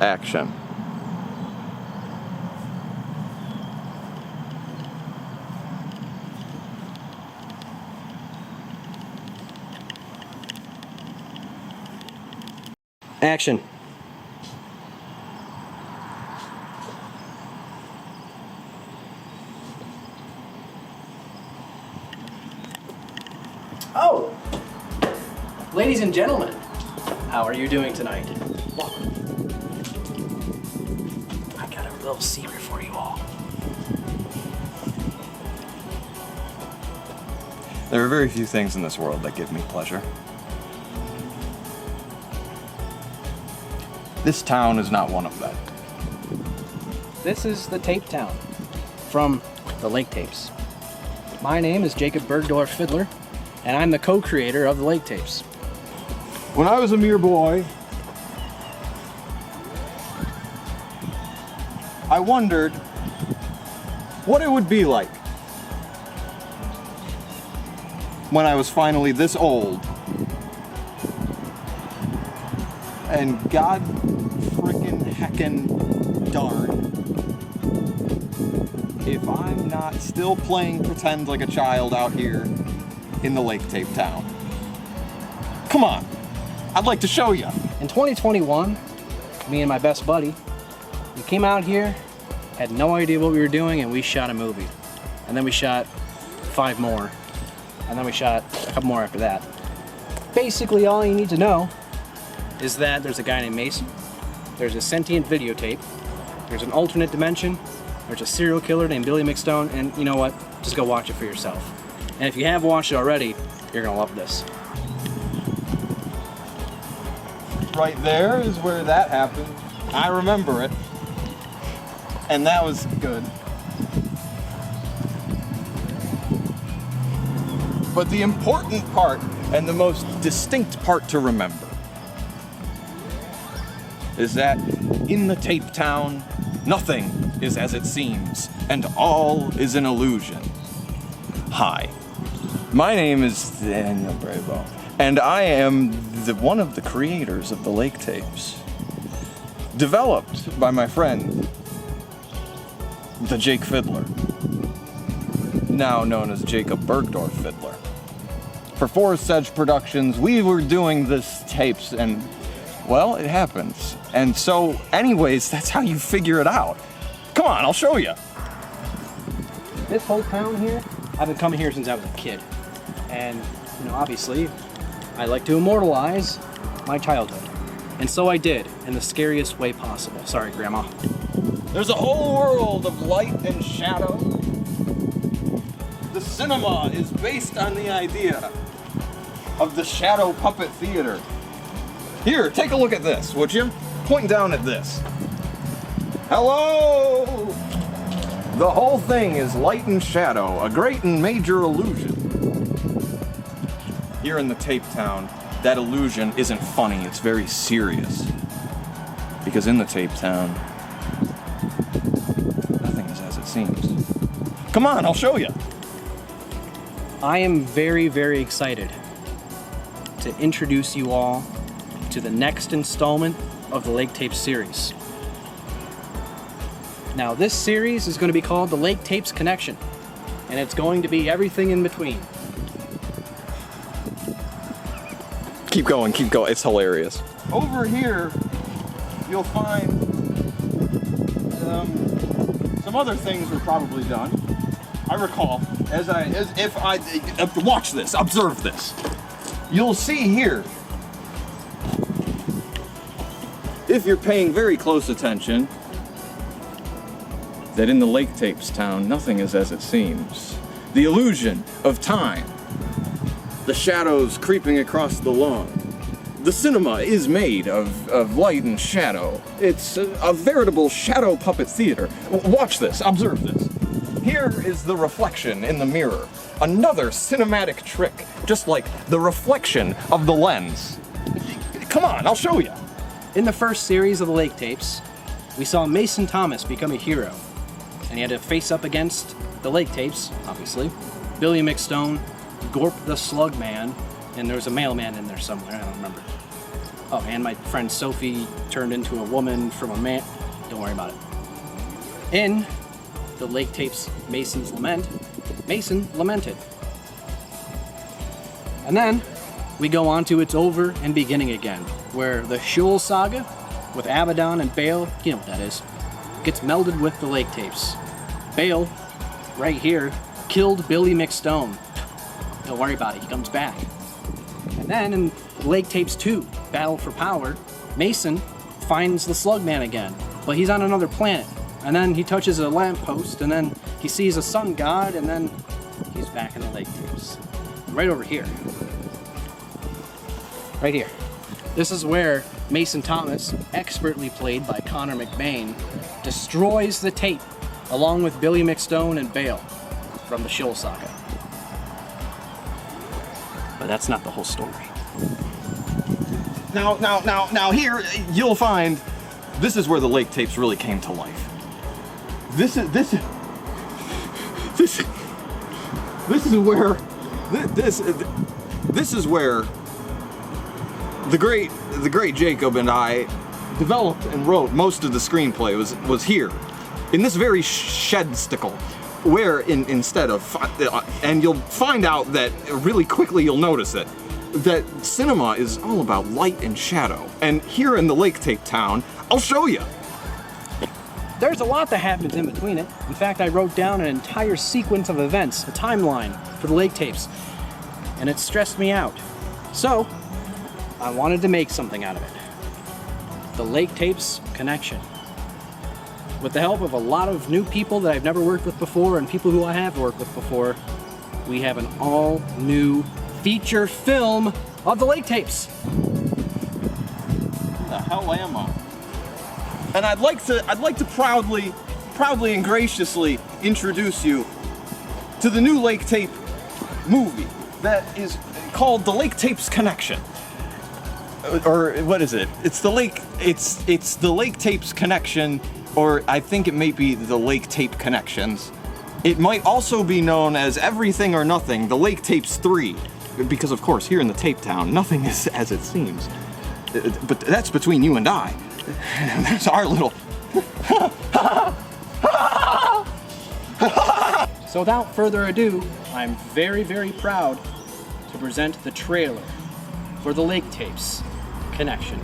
Action. Action. Oh! Ladies and gentlemen, how are you doing tonight? Welcome. I got a little secret for you all. There are very few things in this world that give me pleasure. This town is not one of them. This is the Tape Town from the Lake Tapes. My name is Jacob Burgdorf-Fidler, and I'm the co-creator of the Lake Tapes. When I was a mere boy, I wondered what it would be like when I was finally this old and God frickin' heckin' darn if I'm not still playing pretend like a child out here in the Lake Tape Town. Come on, I'd like to show you. In 2021, me and my best buddy, we came out here, had no idea what we were doing, and we shot a movie. And then we shot 5 more. And then we shot a couple more after that. Basically, all you need to know is that there's a guy named Mason, there's a sentient videotape, there's an alternate dimension, there's a serial killer named Billy McStone, and you know what? Just go watch it for yourself. And if you have watched it already, you're gonna love this. Right there is where that happened. I remember it. And that was good. But the important part, and the most distinct part to remember, is that in the Tape Town, nothing is as it seems, and all is an illusion. Hi, my name is Daniel Bravo, and I am one of the creators of the Lake Tapes. Developed by my friend, the Jake Fidler, now known as Jacob Burgdorf-Fidler. For Forest Edge Productions, we were doing this tapes and, well, it happens. And so, anyways, that's how you figure it out. Come on, I'll show you. This whole town here, I've been coming here since I was a kid. And, you know, obviously, I like to immortalize my childhood. And so I did, in the scariest way possible. Sorry, Grandma. There's a whole world of light and shadow. The cinema is based on the idea of the shadow puppet theater. Here, take a look at this, would you? Point down at this. Hello! The whole thing is light and shadow, a great and major illusion. Here in the Tape Town, that illusion isn't funny, it's very serious. Because in the Tape Town, nothing is as it seems. Come on, I'll show you. I am very, very excited to introduce you all to the next installment of the Lake Tapes series. Now, this series is going to be called the Lake Tapes Connection, and it's going to be everything in between. Keep going, it's hilarious. Over here, you'll find some other things were probably done. I recall, watch this, observe this. You'll see here, if you're paying very close attention, that in the Lake Tapes Town, nothing is as it seems. The illusion of time, the shadows creeping across the lawn. The cinema is made of light and shadow. It's a veritable shadow puppet theater. Watch this, observe this. Here is the reflection in the mirror. Another cinematic trick, just like the reflection of the lens. Come on, I'll show you. In the first series of the Lake Tapes, we saw Mason Thomas become a hero, and he had to face up against the Lake Tapes, obviously, Billy McStone, Gorp the Slug Man, and there was a mailman in there somewhere, I don't remember. Oh, and my friend Sophie turned into a woman from a man. Don't worry about it. In the Lake Tapes Mason's Lament, Mason lamented. And then we go on to It's Over and Beginning Again, where the Shul saga with Abaddon and Baal, you know what that is, gets melded with the Lake Tapes. Baal, right here, killed Billy McStone. Don't worry about it, he comes back. And then in Lake Tapes 2, Battle for Power, Mason finds the Slugman again, but he's on another planet. And then he touches a lamppost, and then he sees a sun god, and then he's back in the Lake Tapes. Right over here. Right here. This is where Mason Thomas, expertly played by Connor McBain, destroys the tape, along with Billy McStone and Baal from the Shul saga. But that's not the whole story. Now here you'll find this is where the Lake Tapes really came to life. This is where the great Jacob and I developed and wrote most of the screenplay was here, in this very shedstickle, where instead of, and you'll find out that really quickly, you'll notice it, that cinema is all about light and shadow. And here in the Lake Tape town, I'll show you. There's a lot that happens in between it. In fact, I wrote down an entire sequence of events, a timeline for the Lake Tapes, and it stressed me out. So, I wanted to make something out of it. The Lake Tapes Connection. With the help of a lot of new people that I've never worked with before and people who I have worked with before, we have an all-new feature film of the Lake Tapes. Who the hell am I? And I'd like to proudly and graciously introduce you to the new Lake Tape movie that is called The Lake Tapes Connection. Or what is it? It's the Lake Tapes Connection, or I think it may be the Lake Tape Connections. It might also be known as Everything or Nothing, the Lake Tapes 3. Because of course, here in the Tape Town, nothing is as it seems. But that's between you and I. That's our little... So without further ado, I'm very, very proud to present the trailer for the Lake Tapes Connection.